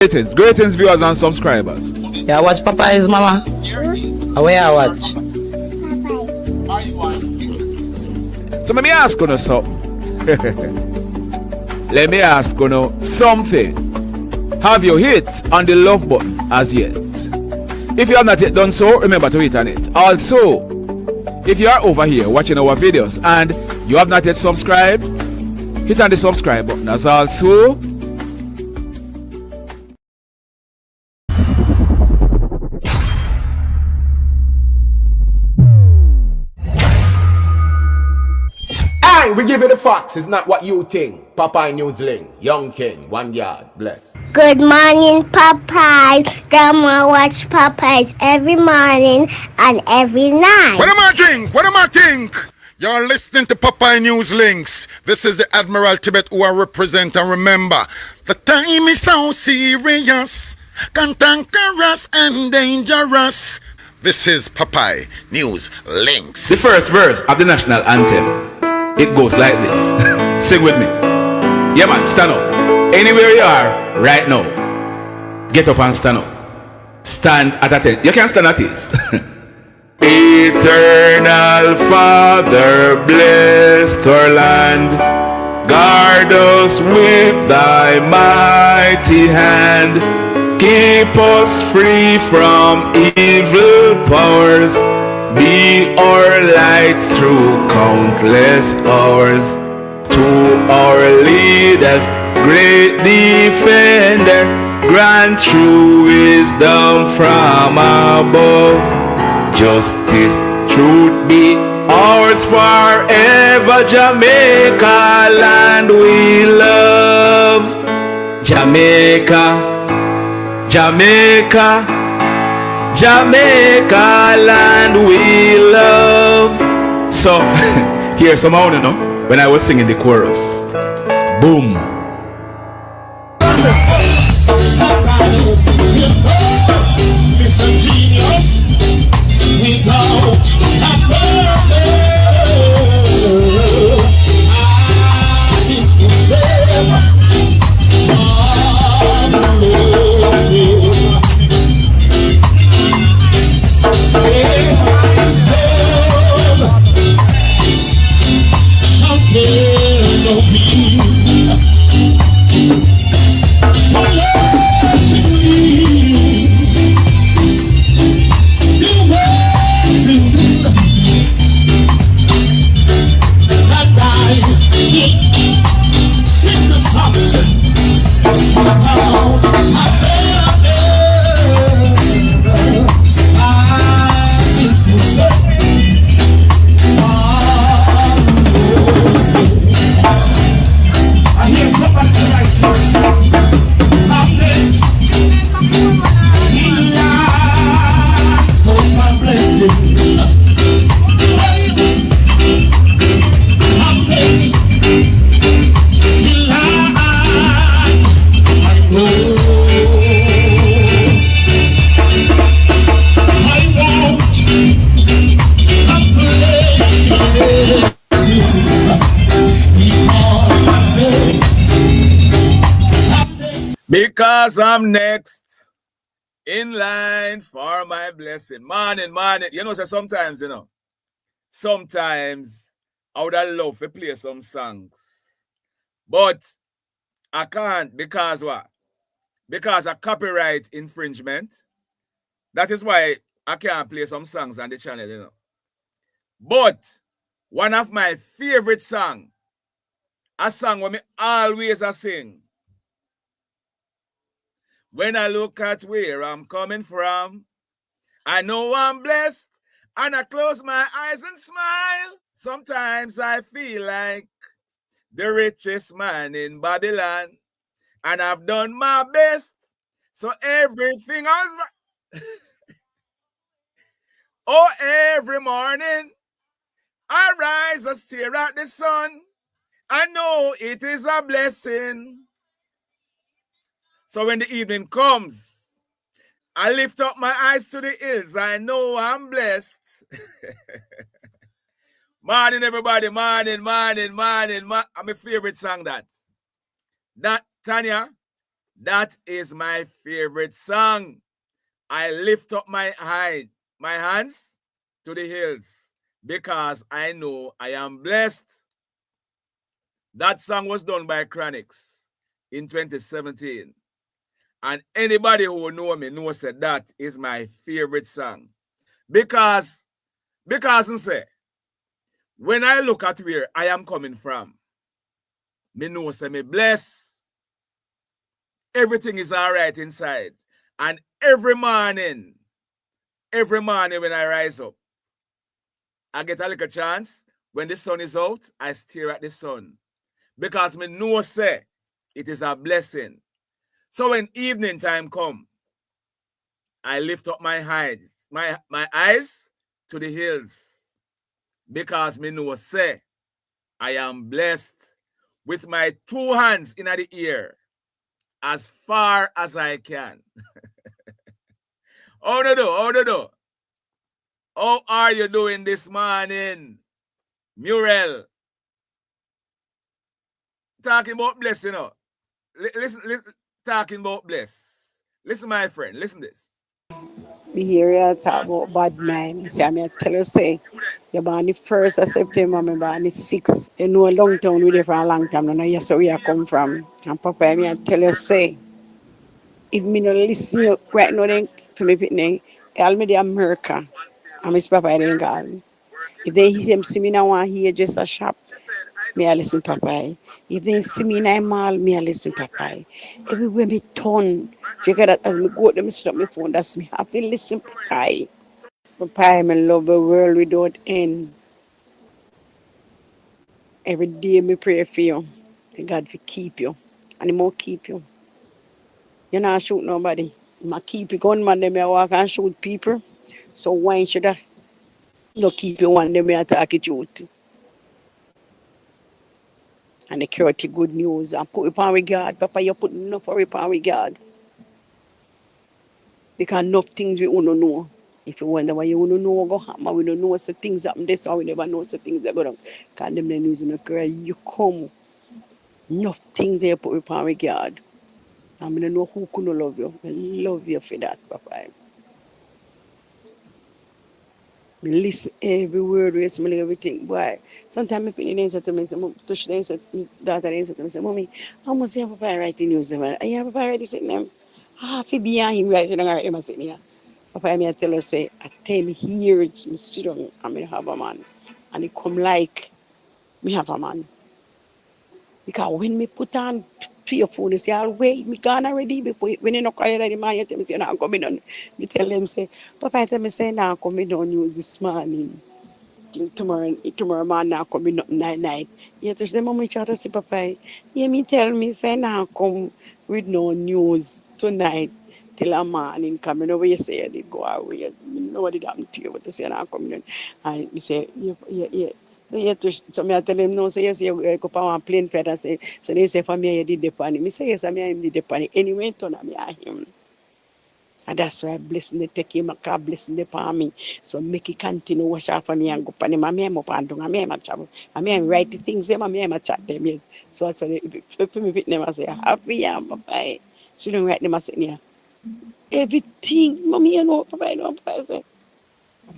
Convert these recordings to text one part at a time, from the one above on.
Greetings, viewers and subscribers. Yeah, watch Popeyes, mama. Where I watch? So let me ask you something. Let me ask you something. Have you hit on the love button as yet? If you have not yet done so, remember to hit on it. Also, if you are over here watching our videos and you have not yet subscribed, hit on the subscribe button as also. We give you the facts, it's not what you think. Popeye Newsling, Young King, 1 yard, bless. Good morning, Popeye. Grandma watch Popeyes every morning and every night. What am I think? What am I think? You're listening to Popeye News Links. This is the Admiral Tibet who I represent, and remember, the time is so serious, cantankerous and dangerous. This is Popeye News Links. The first verse of the national anthem. It goes like this. Sing with me. Yeah, man, stand up. Anywhere you are right now, get up and stand up. Stand at attention. You can stand at ease. Eternal Father, bless our land. Guard us with thy mighty hand. Keep us free from evil powers. Be our light through countless hours. To our leaders, great defender, grant true wisdom from above. Justice, truth be ours forever. Jamaica, land we love. Jamaica, Jamaica, Jamaica, land we love. So, here's some somehow, you know, when I was singing the chorus. Boom. Mr. Genius, without a because I'm next in line for my blessing. Morning. You know, so sometimes, sometimes I would have loved to play some songs. But I can't because what? Because of copyright infringement. That is why I can't play some songs on the channel, But one of my favorite songs, a song where me always sing. When I look at where I'm coming from, I know I'm blessed, and I close my eyes and smile. Sometimes I feel like the richest man in Babylon, and I've done my best, so everything I was... Oh, every morning, I rise and stare at the sun. I know it is a blessing. So when the evening comes, I lift up my eyes to the hills. I know I'm blessed. Morning, everybody. Morning. I'm my favorite song that. That, Tanya, That is my favorite song. I lift up my hands to the hills because I know I am blessed. That song was done by Chronix in 2017. And anybody who know me knows that that is my favorite song. Because say, when I look at where I am coming from, me know say me bless. Everything is all right inside. And every morning when I rise up, I get a little chance. When the sun is out, I stare at the sun. Because me know say it is a blessing. So when evening time come, I lift up my eyes to the hills. Because me know say I am blessed with my 2 hands in the air as far as I can. How do? How are you doing this morning, Muriel? Talking about bless, you know. Listen, talking about bless. Listen, my friend, listen this. Me hear you talk about bad mind. See, I tell you, say, you're born the 1st of September, me born the 6th. You know, a long town with you for a long time. You know, yes, where I come from. And Papa, I tell you, say, if me no listen you right now, then, to me, pitney, all me the America. And Miss Papa, I didn't call. If they see me now, want hear just a shop. Me I listen Papa. If they see me in a mall, me I listen Papa. Everywhere me turn, check that as me go, them stop my phone. That's me. I have to listen Papa. Papa, me love the world without end. Every day me pray for you. For God to keep you. And He more keep you. You not shoot nobody. I keep you gunman, them I walk and shoot people. So why should I not keep you one them I talk it truth? And the security good news. And put it on regard. Papa, you put enough for it on regard. Because enough things we don't know. If you wonder why you don't know what go happen, we don't know what things happen this or we never know what things that go down. Because them the news in the career, you come. Enough things you put upon regard. And I don't know who could love you. I love you for that, Papa. I listen every word, I smell everything. Boy, sometimes I feel the to me, touch the answer, daughter answer to me, say, Mommy, how much you have Papa writing news? I have Papa writing sitting there. I feel behind him writing and I write sitting here. Papa, I tell her, say, I 10 years, I sit down and I have a man. And it come like me have a man. Because when me put on your phone, they say, I'll wait, me gone already. Before, when you not cry already, man, you tell me, say, now I'm coming on. Me tell them, say, Papa, I tell me, say, now I'm coming on you this morning. Till tomorrow morning, now coming up night. Yeah, there's the moment you say, Papa, yeah, me tell me, say, now come with no news tonight. Till a morning coming over, you say, they go away. Nobody happened to you, but they say, now coming on. And he say, yeah. So I tell him, no, say, yes, you go on a plane flight and say, so they say, for me, you did the panic. Me say, yes, I did the panic. Anyway, turn me at him. And that's why blessing the take him, a blessing the palm me. So make it continue wash out for me and go pan him. I'm here, I'm here, I'm here, write the things, I'm here, chat them. So that's why if me fit them, I say, happy, Papa. So don't write them, I say, yeah. Everything, Mommy, you know, Papa, I say,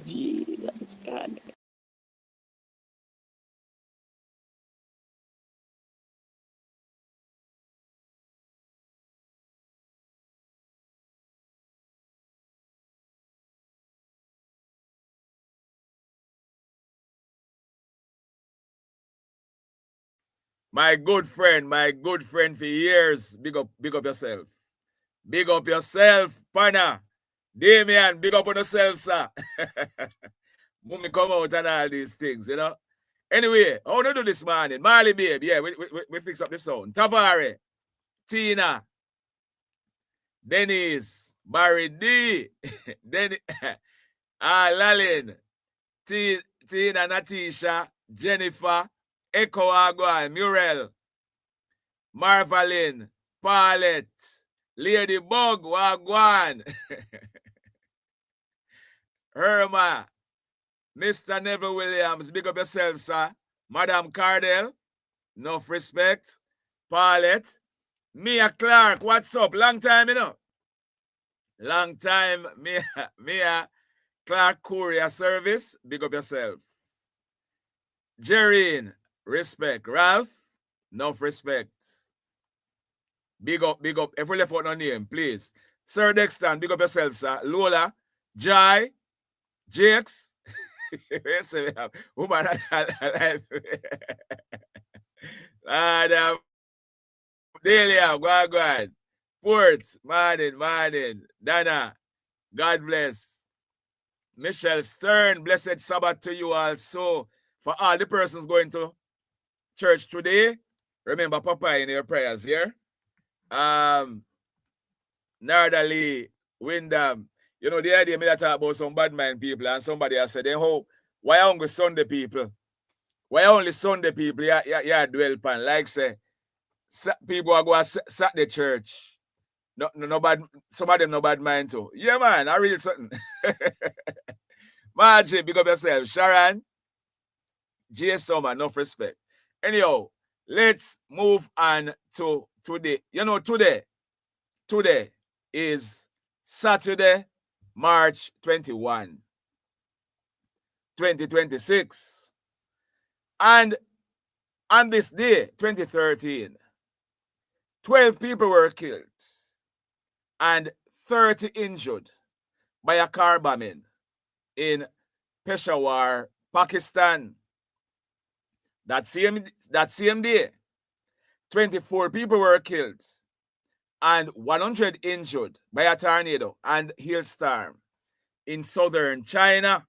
Jesus, God. My good friend for years. Big up yourself. Big up yourself, partner. Damien, big up on yourself, sir. Mummy come out and all these things, you know. Anyway, how do you do this morning? Marley, babe, yeah, we fix up the sound. Tavares, Tina, Dennis, Barry D, Dennis, Lalin, Tina, Natisha, Jennifer, Echo Agwan, Muriel, Marvalin, Paulette, Ladybug, Wagwan, Irma, Mr. Neville Williams, big up yourself, sir. Madam Cardell, enough respect. Paulette, Mia Clark, what's up? Long time, you know. Long time, Mia Clark Courier Service. Big up yourself. Jerrine, respect. Ralph, enough respect. Big up, big up. If we left out no name, please. Sir Dexter, big up yourself, sir. Lola, Jai, Jakes. Woman alive. Delia, go on. Port, morning. Dana, God bless. Michelle Stern, blessed Sabbath to you also. For all the persons going to church today, remember Papa in your prayers here. Nardali, Wyndham. You know, the idea me that talk about some bad mind people, and somebody has said, why only Sunday people? Why only Sunday people? Yeah, dwell upon. Like say, people are going to sack the church. No bad, some of them no bad mind too. Yeah, man, I read something. Margie, big up yourself. Sharon, J. Summer, enough respect. Anyhow, let's move on to today. You know, today is Saturday, March 21, 2026. And on this day, 2013, 12 people were killed and 30 injured by a car bombing in Peshawar, Pakistan. That same day, 24 people were killed and 100 injured by a tornado and hailstorm in southern China.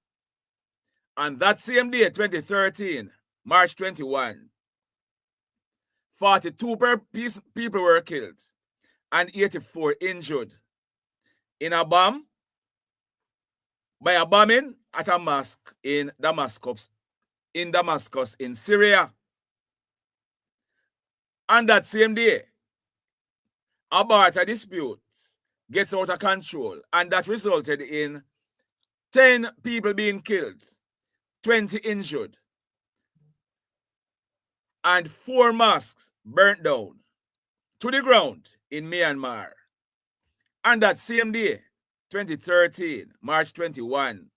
And that same day, 2013, March 21, 42 people were killed and 84 injured in a bomb by a bombing at a mosque in Damascus, in Syria. And that same day, a barter dispute gets out of control, and that resulted in 10 people being killed, 20 injured, and 4 mosques burnt down to the ground in Myanmar. And that same day, 2013, March 21,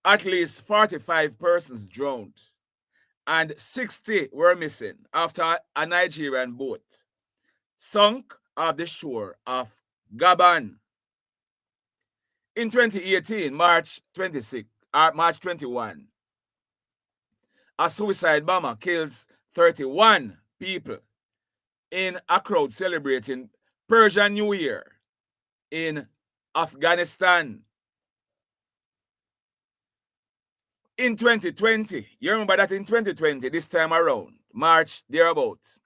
at least 45 persons drowned and 60 were missing after a Nigerian boat sunk off the shore of Gabon. In 2018, March 21, a suicide bomber kills 31 people in a crowd celebrating Persian New Year in Afghanistan. In 2020, you remember that in 2020, this time around, March thereabouts,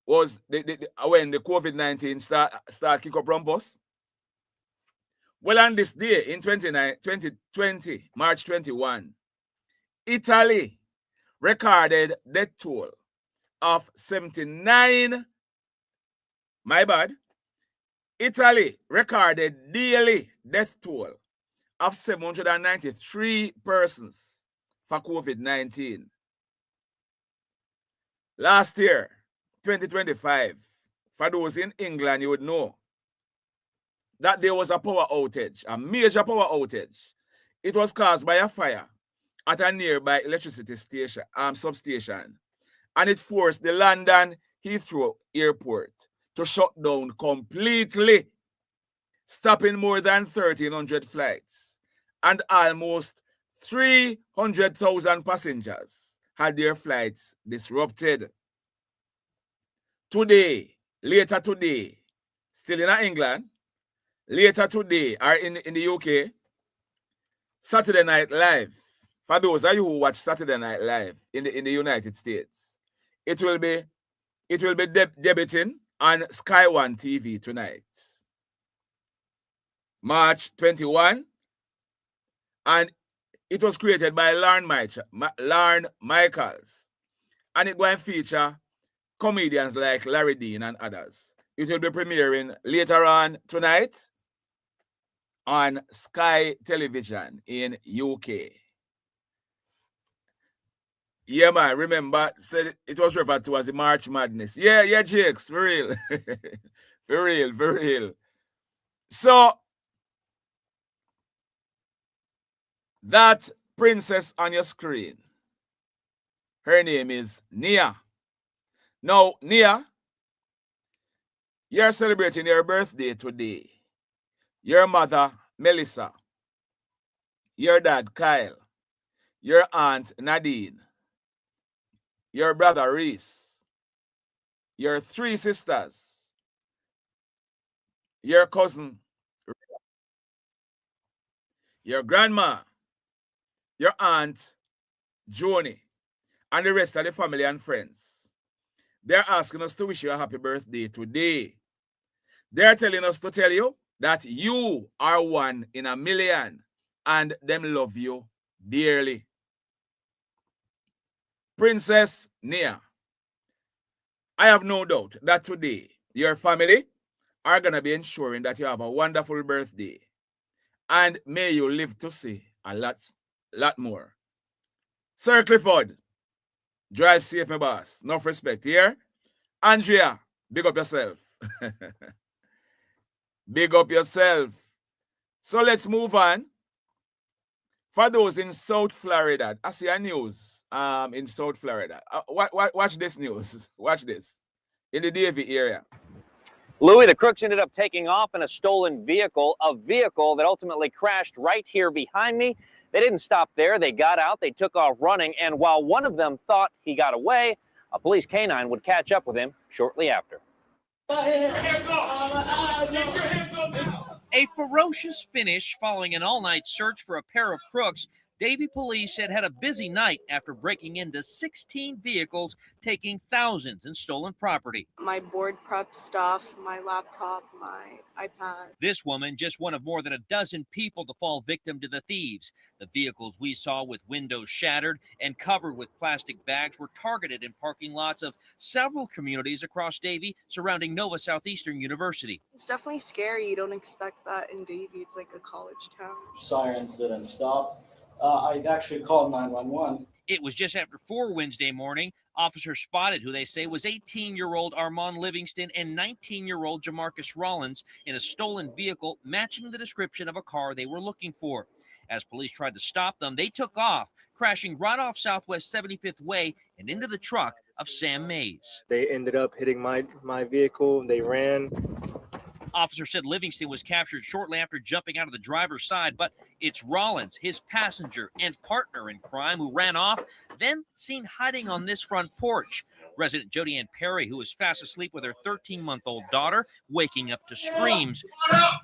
was when the COVID-19 start kick up rumpus. Well, on this day, in 2020, March 21, Italy recorded death toll of 79. My bad. Italy recorded daily death toll of 793 persons for COVID-19. Last year, 2025, for those in England, you would know that there was a power outage, a major power outage. It was caused by a fire at a nearby electricity station, substation, and it forced the London Heathrow Airport to shut down completely, stopping more than 1,300 flights, and almost 300,000 passengers had their flights disrupted. Later today, still in England, later today, or in the UK, Saturday Night Live, for those of you who watch Saturday Night Live in the United States, it will be debuting on Sky One TV tonight, March 21, and it was created by Lorne Michaels, and it will feature comedians like Larry Dean and others. It will be premiering later on tonight on Sky Television in UK. Yeah, man. Remember, said it was referred to as the March Madness. Yeah, Jakes, for real. For real. So, that princess on your screen, her name is Nia. Now, Nia, you're celebrating your birthday today. Your mother, Melissa. Your dad, Kyle. Your aunt, Nadine. Your brother, Reese. Your 3 sisters. Your cousin, your grandma, your aunt, Joni, and the rest of the family and friends. They're asking us to wish you a happy birthday today. They're telling us to tell you that you are 1 in a million and them love you dearly. Princess Nia, I have no doubt that today your family are going to be ensuring that you have a wonderful birthday. And may you live to see a lot more. Sir Clifford, drive safe, my boss. Enough respect here. Andrea, big up yourself. Big up yourself. So let's move on. For those in South Florida, I see a news in South Florida. Watch this news. Watch this. In the DV area. Louis, the crooks ended up taking off in a stolen vehicle, a vehicle that ultimately crashed right here behind me. They didn't stop there. They got out. They took off running. And while one of them thought he got away, a police canine would catch up with him shortly after. A ferocious finish following an all-night search for a pair of crooks. Davie police had a busy night after breaking into 16 vehicles, taking thousands in stolen property. My board prep stuff, my laptop, my iPad. This woman, just one of more than a dozen people to fall victim to the thieves. The vehicles we saw with windows shattered and covered with plastic bags were targeted in parking lots of several communities across Davie surrounding Nova Southeastern University. It's definitely scary. You don't expect that in Davie. It's like a college town. Sirens didn't stop. I actually called 911. It was just after 4 Wednesday morning. Officers spotted who they say was 18-year-old Armand Livingston and 19-year-old Jamarcus Rollins in a stolen vehicle matching the description of a car they were looking for. As police tried to stop them, they took off, crashing right off Southwest 75th Way and into the truck of Sam Mays. They ended up hitting my vehicle. They ran. Officer said Livingston was captured shortly after jumping out of the driver's side, but it's Rollins, his passenger and partner in crime, who ran off, then seen hiding on this front porch. Resident Jody Ann Perry, who was fast asleep with her 13-month-old daughter, waking up to screams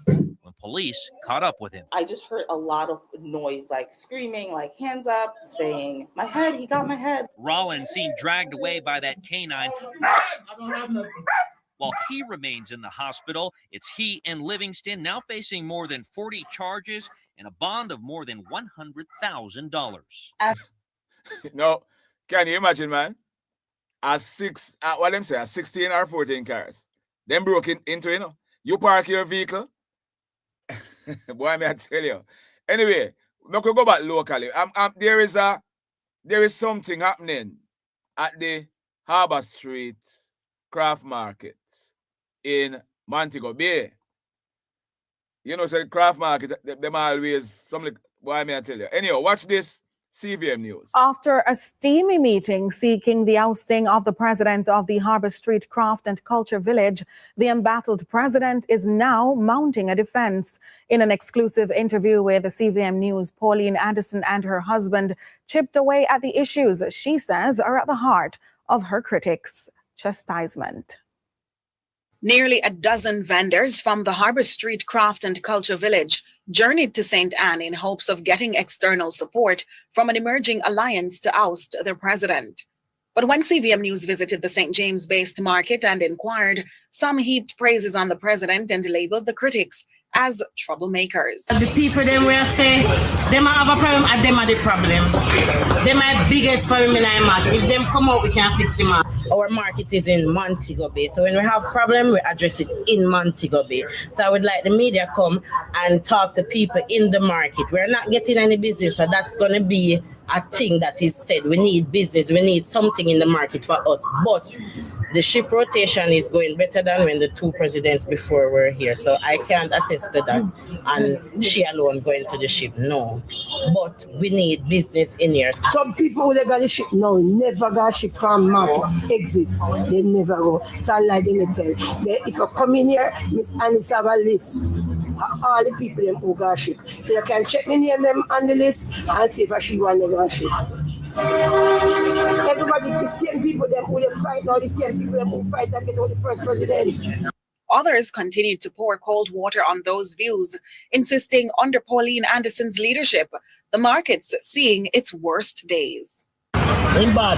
when police caught up with him. I just heard a lot of noise, like screaming, like hands up, saying, "My head, he got my head." Rollins seen dragged away by that canine. While he remains in the hospital, it's he and Livingston now facing more than 40 charges and a bond of more than $100,000. No, can you imagine, man? A 16 or 14 cars. Them broke into, you park your vehicle. Boy, may I tell you. Anyway, we could go back locally. There is something happening at the Harbor Street Craft Market in Montego Bay. You know, say craft market, them always something. Why may I tell you? Anyway, watch this CVM news. After a steamy meeting seeking the ousting of the president of the Harbor Street Craft and Culture Village, the embattled president is now mounting a defense. In an exclusive interview with the CVM News, Pauline Anderson and her husband chipped away at the issues she says are at the heart of her critics' chastisement. Nearly a dozen vendors from the Harbor Street Craft and Culture Village journeyed to St. Anne in hopes of getting external support from an emerging alliance to oust their president. But when CVM News visited the St. James-based market and inquired, some heaped praises on the president and labeled the critics as troublemakers. The people them will say, them have a problem and them are the problem. Them my biggest problem in our market. If them come out, we can fix them. Our market is in Montego Bay. So when we have problem, we address it in Montego Bay. So I would like the media come and talk to people in the market. We're not getting any business, so that's going to be a thing that is said. We need business. We need something in the market for us. But the ship rotation is going better than when the two presidents before were here. So I can't attest to that. And she alone going to the ship, no. But we need business in here. Some people who they got the ship now never got ship from market exists. They never go. So like they tell. If you come in here, Miss Annie have a list. All the people them who got ship. So you can check the name them on the list and see if she want to go ship. Everybody, the same people them who they fight, all the same people them who fight and get out the first president. Others continued to pour cold water on those views, insisting under Pauline Anderson's leadership, the market's seeing its worst days. In bad,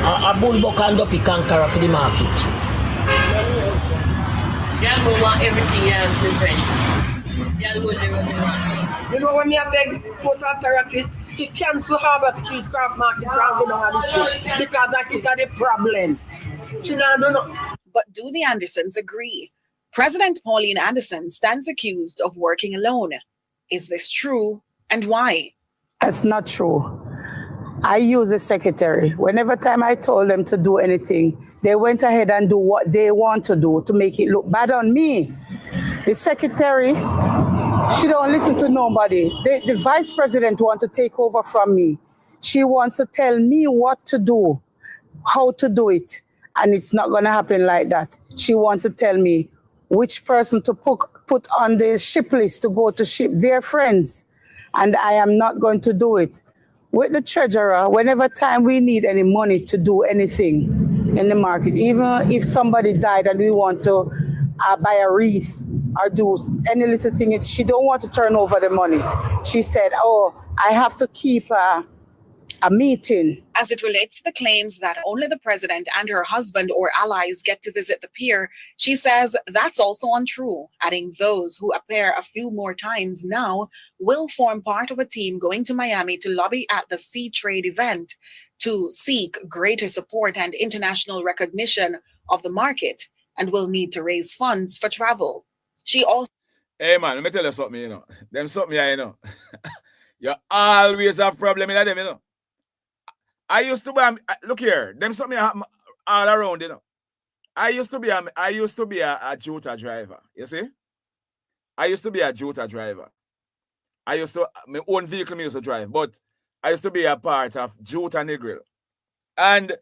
a bullbuck and up conqueror for the market. Yeah, we want everything different. You know when me a beg Port Authority to cancel Harbour Street Craft Market from the ship because that is the problem. But do the Andersons agree? President Pauline Anderson stands accused of working alone. Is this true, and why? That's not true. I use the secretary. Whenever time I told them to do anything, they went ahead and do what they want to do to make it look bad on me. The secretary, she don't listen to nobody. The vice president wants to take over from me. She wants to tell me what to do, how to do it. And it's not going to happen like that. She wants to tell me which person to put on the ship list to go to ship their friends. And I am not going to do it. With the treasurer, whenever time we need any money to do anything in the market, even if somebody died and we want to buy a wreath or do any little thing, she don't want to turn over the money. She said, oh, I have to keep a meeting. As it relates to the claims that only the president and her husband or allies get to visit the pier, she says that's also untrue, adding those who appear a few more times now will form part of a team going to Miami to lobby at the Sea Trade event to seek greater support and international recognition of the market, and will need to raise funds for travel. She also... Hey man, let me tell you something, you know. Them something here, you know. You always have problem in them, you know. I used to be, look here, them something all around, you know. I used to be a Jota driver, you see? I used to be a Jota driver. My own vehicle used to drive, but I used to be a part of Jota Negril. And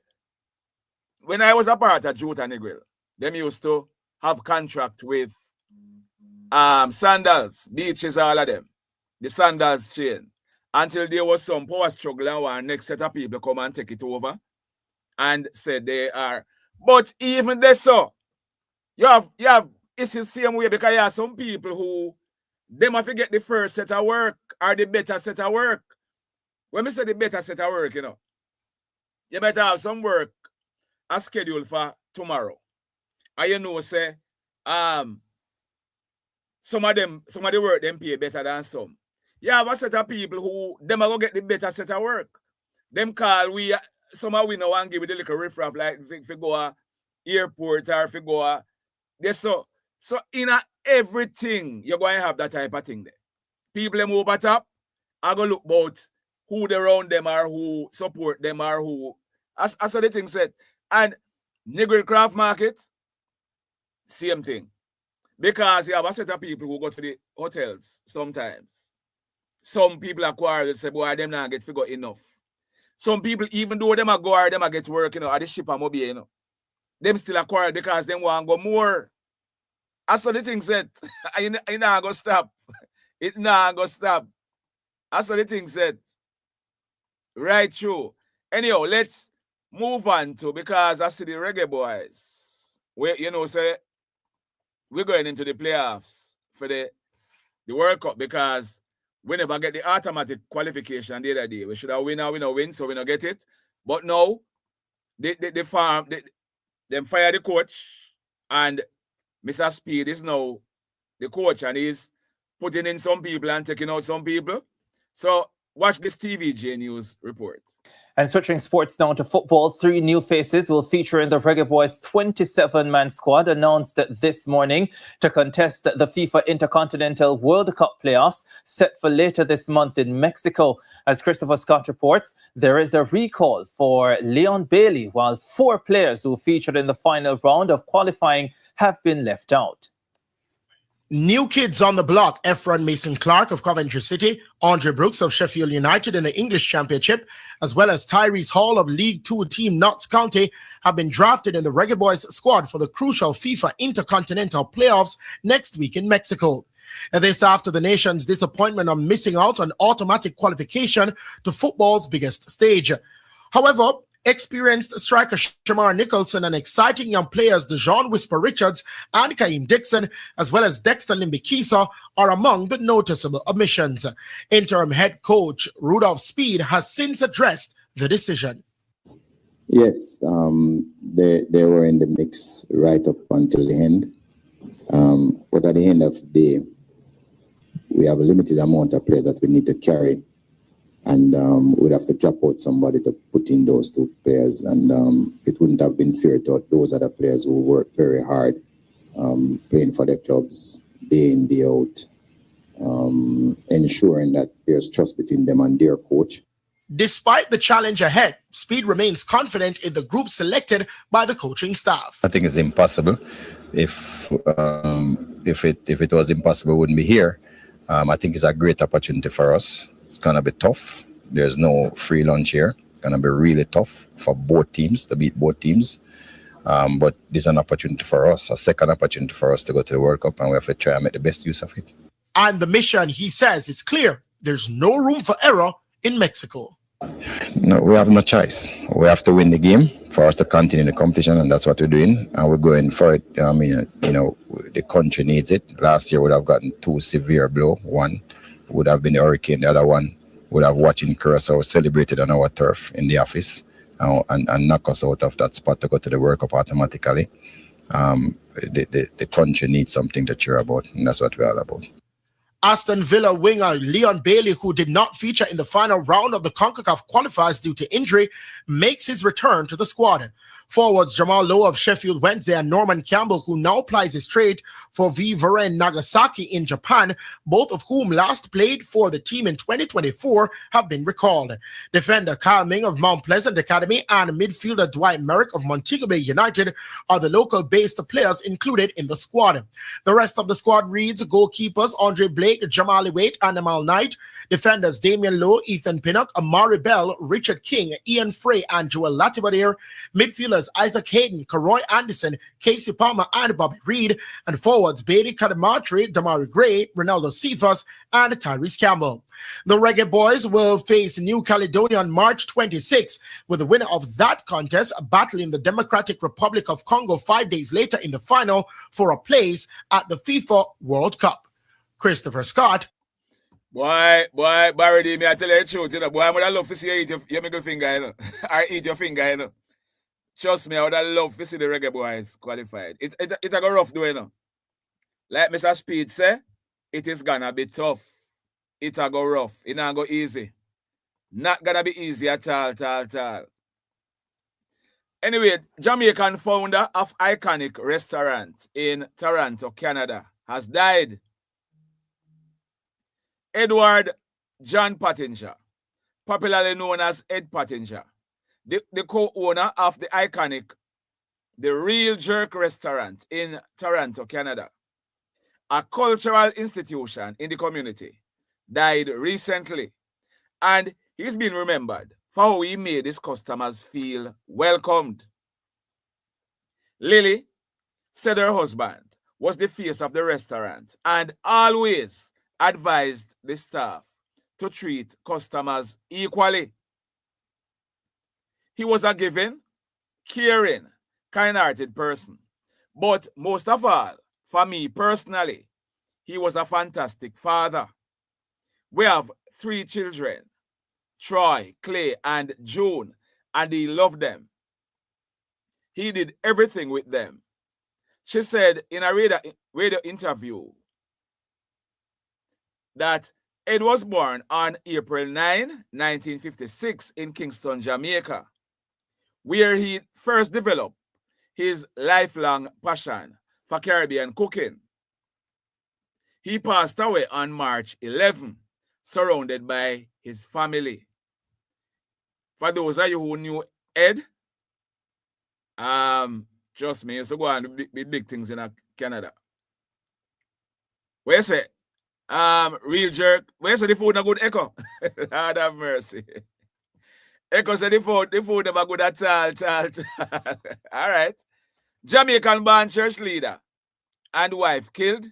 when I was a part of Jota Negril, them used to have contract with Sandals, Beaches, all of them. The Sandals chain. Until there was some power struggle and one next set of people come and take it over and said they are. But even this, so you have it's the same way because you have some people who they have to get the first set of work or the better set of work. When we say the better set of work, you know, you better have some work a schedule for tomorrow. And you know, say some of the work them pay better than some. You have a set of people who them are going to get the better set of work. Them call somehow we know and give it a little riffraff like if you go to airport or if you go so in everything you're going to have that type of thing there. People them over top are going to look about who they around them or who support them or who as the thing said. And Negril Craft Market, same thing. Because you have a set of people who go to the hotels sometimes. Some people are quarrel say, boy, them not get figure enough. Some people, even though them are go or them are get work, you know, at the ship and mobile, you know, them still are quarrel because them want to go more. As the thing said, it not go stop. It not go stop. As the thing said, right through. Anyhow, let's move on to, because I see the reggae boys. You know, say we're going into the playoffs for the World Cup because we never get the automatic qualification the other day. We should have win, now we don't win, so we don't get it. But now, them fire the coach, and Mr. Speed is now the coach, and he's putting in some people and taking out some people. So watch this TVJ News report. And switching sports now to football, 3 new faces will feature in the Reggae Boys 27-man squad announced this morning to contest the FIFA Intercontinental World Cup playoffs set for later this month in Mexico. As Christopher Scott reports, there is a recall for Leon Bailey, while 4 players who featured in the final round of qualifying have been left out. New kids on the block: Efron Mason Clark of Coventry City, Andre Brooks of Sheffield United in the English Championship, as well as Tyrese Hall of League 2 team Notts County, have been drafted in the Reggae Boys squad for the crucial FIFA Intercontinental Playoffs next week in Mexico. And this after the nation's disappointment of missing out on automatic qualification to football's biggest stage. However, experienced striker Shamar Nicholson and exciting young players DeJean Whisper Richards and Kaim Dixon, as well as Dexter Limbikisa, are among the noticeable omissions. Interim head coach Rudolph Speed has since addressed the decision. Yes, they were in the mix right up until the end. But at the end of the day, we have a limited amount of players that we need to carry. And we'd have to drop out somebody to put in those 2 players. And it wouldn't have been fair to those other players who work very hard, playing for their clubs day in, day out, ensuring that there's trust between them and their coach. Despite the challenge ahead, Speed remains confident in the group selected by the coaching staff. I think it's impossible. If it was impossible, we wouldn't be here. I think it's a great opportunity for us. It's going to be tough. There's no free lunch here. It's going to be really tough for both teams, to beat both teams. But this is an opportunity for us, a second opportunity for us to go to the World Cup, and we have to try and make the best use of it. And the mission, he says, is clear. There's no room for error in Mexico. No, we have no choice. We have to win the game for us to continue the competition, and that's what we're doing. And we're going for it. I mean, the country needs it. Last year, we would have gotten 2 severe blows. One would have been the hurricane. The other one would have watching Curacao celebrated on our turf in the office and knock us out of that spot to go to the World Cup automatically. The country needs something to cheer about, and that's what we're all about. Aston Villa winger Leon Bailey, who did not feature in the final round of the CONCACAF qualifiers due to injury, makes his return to the squad. Forwards Jamal Lowe of Sheffield Wednesday and Norman Campbell, who now plies his trade for Viveren Nagasaki in Japan, both of whom last played for the team in 2024, have been recalled. Defender Kyle Ming of Mount Pleasant Academy and midfielder Dwight Merrick of Montego Bay United are the local-based players included in the squad. The rest of the squad reads goalkeepers Andre Blake, Jamali Waite, and Amal Knight, defenders Damian Lowe, Ethan Pinnock, Amari Bell, Richard King, Ian Frey, and Joel Latibadir, midfielders Isaac Hayden, Karoy Anderson, Casey Palmer, and Bobby Reed, and forwards Bailey Kadamatri, Damari Gray, Ronaldo Cephas, and Tyrese Campbell. The Reggae Boys will face New Caledonia on March 26, with the winner of that contest battling the Democratic Republic of Congo 5 days later in the final for a place at the FIFA World Cup. Christopher Scott. Boy, Barry, me I tell you the truth, boy, I would have loved to see you eat your middle finger, or eat your finger, Trust me, I would have loved to see the Reggae Boys qualified. It a go rough, though, Like Mr. Speed say, it is gonna be tough. It a go rough. It not go easy. Not gonna be easy at all. Anyway, Jamaican founder of iconic restaurant in Toronto, Canada, has died. Edward John Pottinger, popularly known as Ed Pottinger, the co-owner of the iconic The Real Jerk restaurant in Toronto, Canada, a cultural institution in the community, died recently, and he's been remembered for how he made his customers feel welcomed. Lily said her husband was the face of the restaurant and always advised the staff to treat customers equally. He was a giving, caring, kind-hearted person. But most of all, for me personally, he was a fantastic father. We have 3 children, Troy, Clay, and June, and he loved them. He did everything with them. She said in a radio interview that Ed was born on April 9, 1956 in Kingston, Jamaica, where he first developed his lifelong passion for Caribbean cooking. He passed away on March 11, surrounded by his family. For those of you who knew Ed, trust me, he used to go on big things in Canada. Where you say? Real jerk. Where you say the food not good, Echo? Lord have mercy. Echo said the food never good at all. All right. Jamaican-born church leader and wife killed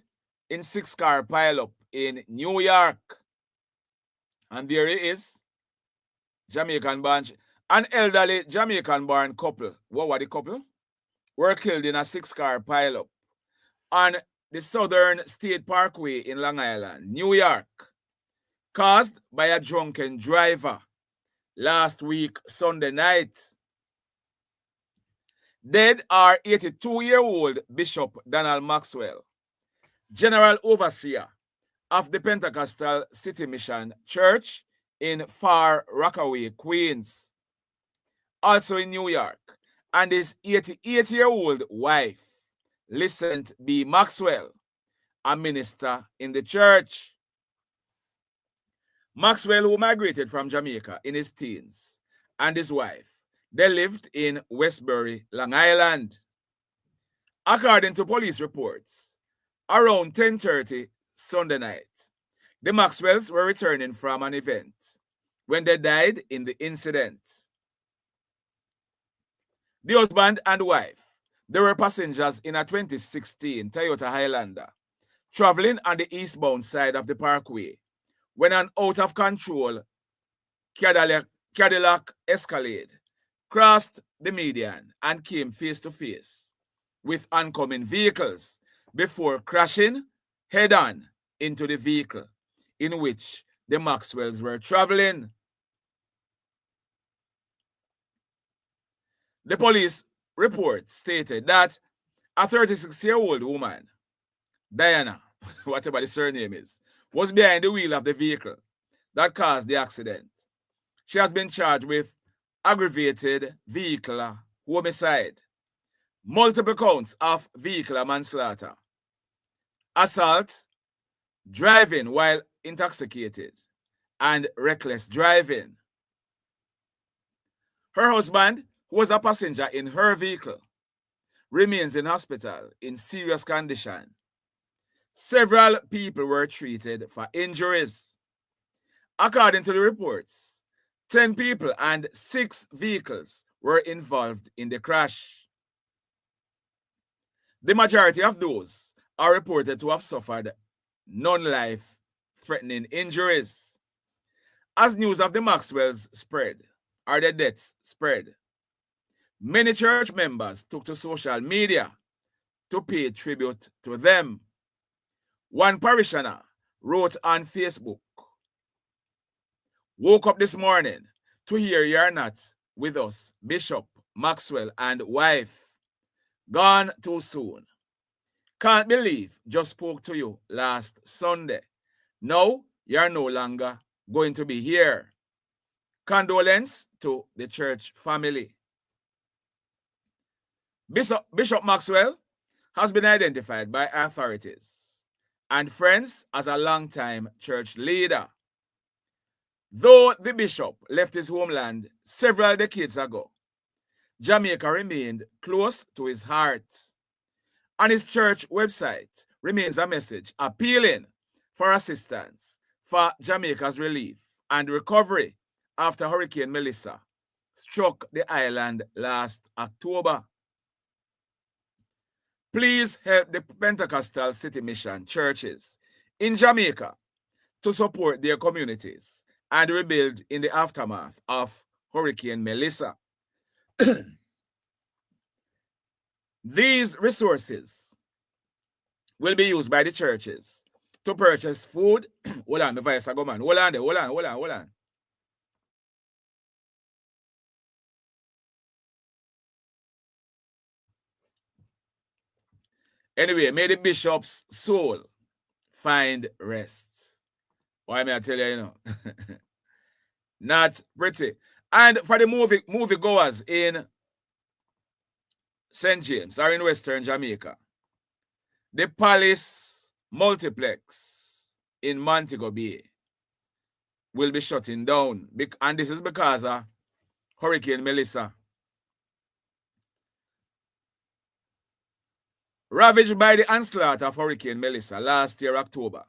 in 6-car pileup in New York. And there he is. Jamaican-born. An elderly Jamaican-born couple. What were the couple? Were killed in a 6-car pileup on the Southern State Parkway in Long Island, New York, caused by a drunken driver last week, Sunday night. Dead are 82-year-old Bishop Donald Maxwell, General Overseer of the Pentecostal City Mission Church in Far Rockaway, Queens, also in New York, and his 88-year-old wife, Lysent B. Maxwell, a minister in the church. Maxwell, who migrated from Jamaica in his teens, and his wife, they lived in Westbury, Long Island. According to police reports, around 10:30 Sunday night, the Maxwells were returning from an event when they died in the incident. The husband and wife, they were passengers in a 2016 Toyota Highlander, traveling on the eastbound side of the parkway when an out-of-control Cadillac Escalade crossed the median and came face-to-face with oncoming vehicles before crashing head-on into the vehicle in which the Maxwells were traveling. The police report stated that a 36-year-old woman, Diana, whatever the surname is, was behind the wheel of the vehicle that caused the accident. She has been charged with aggravated vehicular homicide, multiple counts of vehicular manslaughter, assault, driving while intoxicated, and reckless driving. Her husband, who was a passenger in her vehicle, remains in hospital in serious condition. Several people were treated for injuries. According to the reports, 10 people and 6 vehicles were involved in the crash. The majority of those are reported to have suffered non-life-threatening injuries. As news of the Maxwells spread, or their deaths spread, many church members took to social media to pay tribute to them. One parishioner wrote on Facebook, "Woke up this morning to hear you're not with us, Bishop Maxwell and wife. Gone too soon. Can't believe just spoke to you last Sunday. Now you're no longer going to be here. Condolence to the church family." Bishop Maxwell has been identified by authorities and friends as a longtime church leader. Though the bishop left his homeland several decades ago, Jamaica remained close to his heart. On his church website remains a message appealing for assistance for Jamaica's relief and recovery after Hurricane Melissa struck the island last October. Please help the Pentecostal City Mission churches in Jamaica to support their communities and rebuild in the aftermath of Hurricane Melissa. These resources will be used by the churches to purchase food. Hold on, the vice go man. Hold on. Anyway, may the bishop's soul find rest. Why may I tell you, you know? Not pretty. And for the movie goers in St. James or in Western Jamaica, the Palace Multiplex in Montego Bay will be shutting down. And this is because of Hurricane Melissa. Ravaged by the onslaught of Hurricane Melissa last year, October,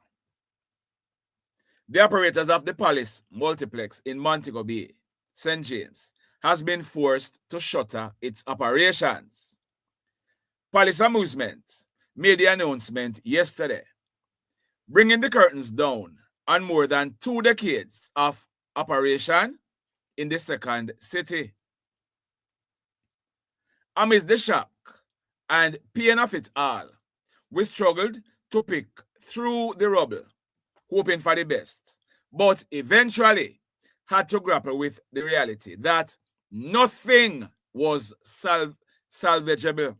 the operators of the Palace Multiplex in Montego Bay, St. James, has been forced to shutter its operations. Palace Amusement made the announcement yesterday, bringing the curtains down on more than 2 decades of operation in the second city. Amidst the shock and pain of it all, we struggled to pick through the rubble, hoping for the best, but eventually had to grapple with the reality that nothing was salvageable.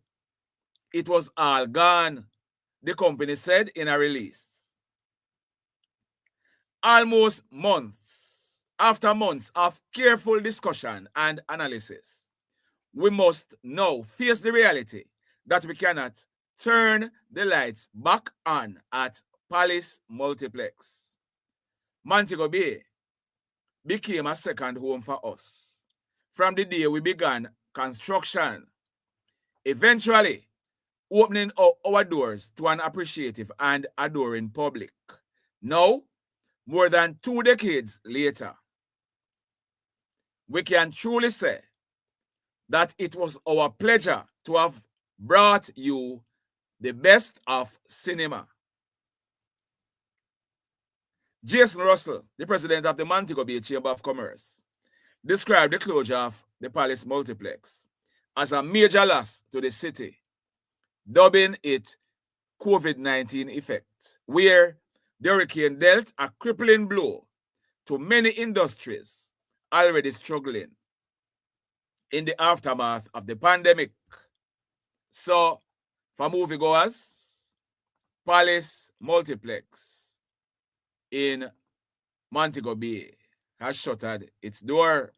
It was all gone, the company said in a release. Almost after months of careful discussion and analysis, we must now face the reality that we cannot turn the lights back on at Palace Multiplex. Montego Bay became a second home for us from the day we began construction, eventually opening our doors to an appreciative and adoring public. Now, more than 2 decades later, we can truly say that it was our pleasure to have brought you the best of cinema. Jason Russell, the president of the Montego Bay Chamber of Commerce, described the closure of the Palace Multiplex as a major loss to the city, dubbing it COVID-19 effect, where the hurricane dealt a crippling blow to many industries already struggling in the aftermath of the pandemic. So, for moviegoers, Palace Multiplex in Montego Bay has shuttered its door.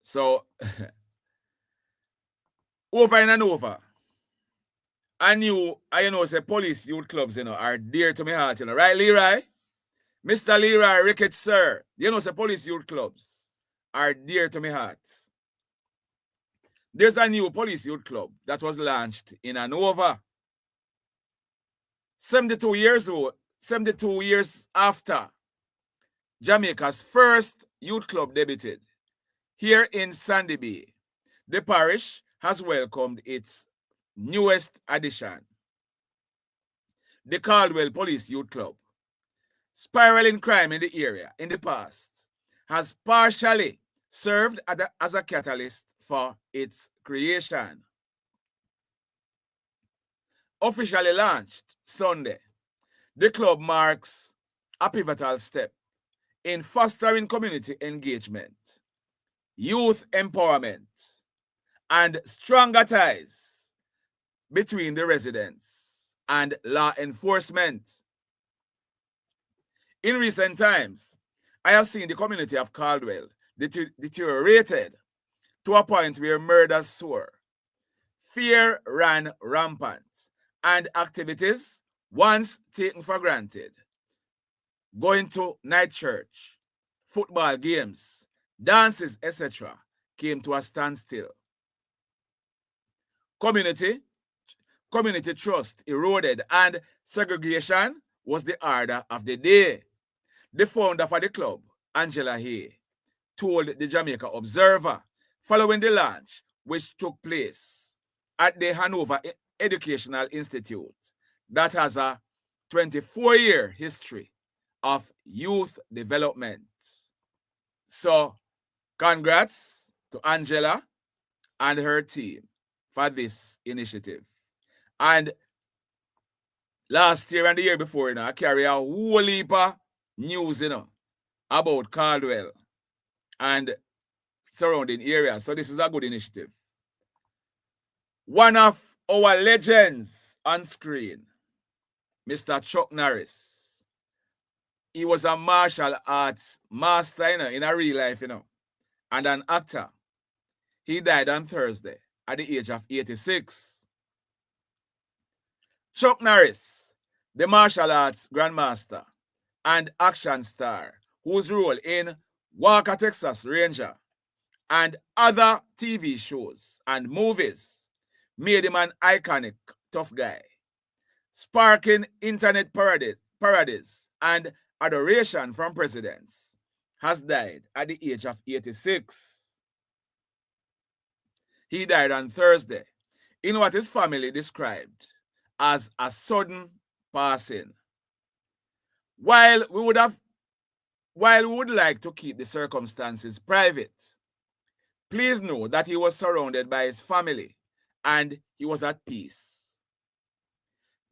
So, over and over, I know, say police youth clubs, are dear to my heart, right, Leroy? Mr. Leroy Ricketts, sir, say police youth clubs are dear to my heart. There's a new police youth club that was launched in Hanover. 72 years after Jamaica's first youth club debuted here in Sandy Bay, the parish has welcomed its newest addition, the Caldwell Police Youth Club. Spiraling crime in the area in the past has partially served as a catalyst for its creation. Officially launched Sunday, the club marks a pivotal step in fostering community engagement, youth empowerment, and stronger ties between the residents and law enforcement. In recent times, I have seen the community of Caldwell deteriorated to a point where murders soar, fear ran rampant, and activities once taken for granted, going to night church, football games, dances, etc., came to a standstill. Community trust eroded, and segregation was the order of the day. The founder for the club, Angela Hay, told the Jamaica Observer following the launch, which took place at the Hanover Educational Institute, that has a 24-year history of youth development. So, congrats to Angela and her team for this initiative. And last year and the year before, I carry a whole heap of news, about Caldwell and surrounding areas. So this is a good initiative. One of our legends on screen, Mr. Chuck Norris, he was a martial arts master, in a real life, and an actor. He died on Thursday at the age of 86. Chuck Norris, the martial arts grandmaster and action star, whose role in Walker, Texas Ranger and other TV shows and movies made him an iconic tough guy, sparking internet parodies and adoration from presidents, has died at the age of 86. He died on Thursday in what his family described as a sudden passing. While we would like to keep the circumstances private, please know that he was surrounded by his family and he was at peace.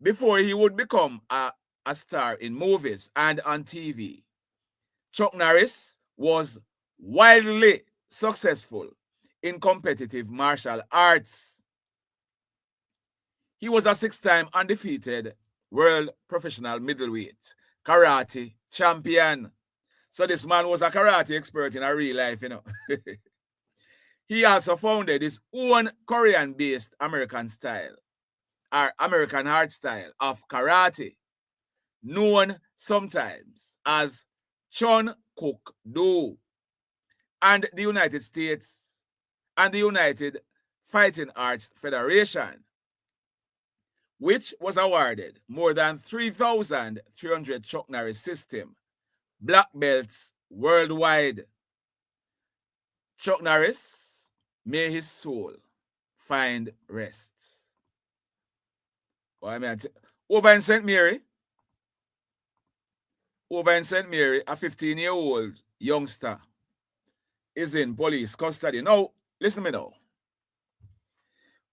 Before he would become a star in movies and on TV, Chuck Norris was wildly successful in competitive martial arts. He was a 6-time undefeated world professional middleweight karate champion. So this man was a karate expert in a real life, He also founded his own Korean-based American style, or American art style of karate, known sometimes as Chun Kuk Do, and the United States and the United Fighting Arts Federation, which was awarded more than 3,300 Chuck Norris system black belts worldwide. Chuck Norris, may his soul find rest. Over in St. Mary, a 15-year-old youngster is in police custody. Now, listen to me now.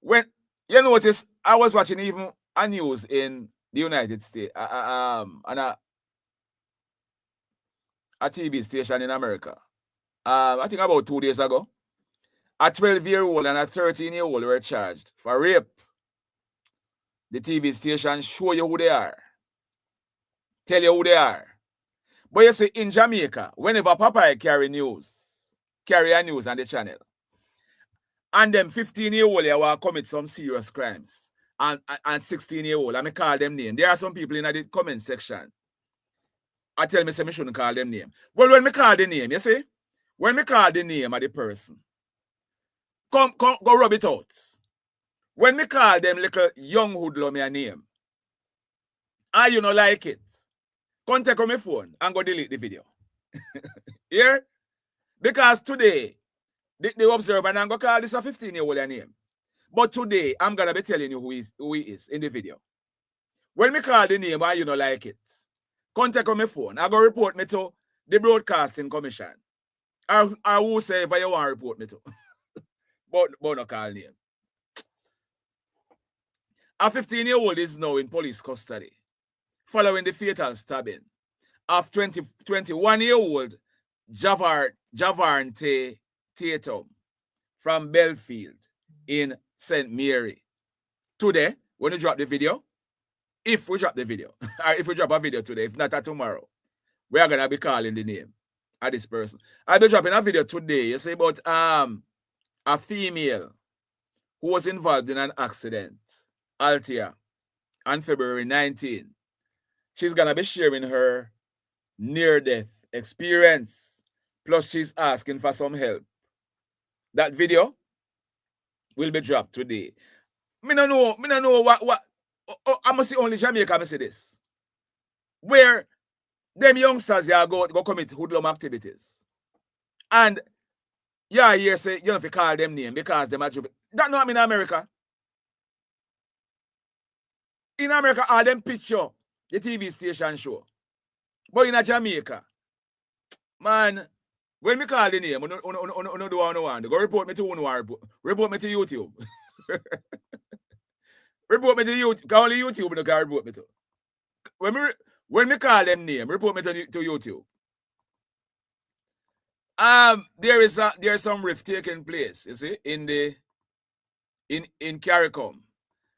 When you notice, I was watching even a news in the United States, on a TV station in America. I think about 2 days ago, a 12-year-old and a 13-year-old were charged for rape. The TV station show you who they are, tell you who they are. But you see, in Jamaica, whenever Popeye carry a news on the channel, and them 15-year-old will commit some serious crimes, and 16-year-old, I may call them name. There are some people in the comment section. I tell me, say, me shouldn't call them name. Well, when me call the name, you see, when me call the name of the person, go rub it out. When me call them little young hoodlum your name, and you don't like it, come take on my phone and go delete the video. Here? Because today, the observer and I'm going to call this a 15-year-old name. But today, I'm going to be telling you who he is in the video. When me call the name and you don't like it, contact on my phone. I go report me to the Broadcasting Commission. Or whosoever you want to report me to. but no call name. A 15-year-old is now in police custody following the fatal stabbing of 21-year-old Javante Tatum from Belfield in St. Mary. Today, when you drop the video, if we drop the video, or if we drop a video today, if not tomorrow, we are going to be calling the name of this person. I'll be dropping a video today, you see, about a female who was involved in an accident, Altia, on February 19. She's going to be sharing her near-death experience. Plus, she's asking for some help. That video will be dropped today. Me no know what I must see only Jamaica, I say this. Where them youngsters go commit hoodlum activities. And here say, you know, if you call them name because them are that not in America. In America, all them picture the TV station show. But in Jamaica, man, when me call the name, no do what I want. Go report me to report me to YouTube. Report me to YouTube. Only YouTube no can report me to. When me call them name, report me to YouTube. There is some rift taking place, you see, in CARICOM.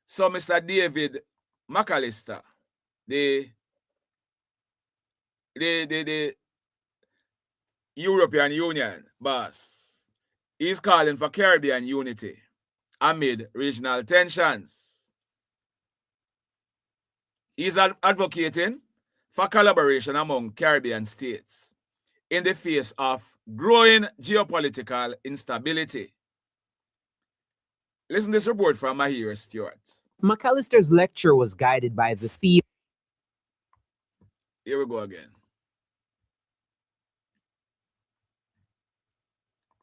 So Mr. David McAllister, the the European Union, boss, is calling for Caribbean unity amid regional tensions. He's advocating for collaboration among Caribbean states in the face of growing geopolitical instability. Listen to this report from Mahir Stewart. McAllister's lecture was guided by the theme. Here we go again.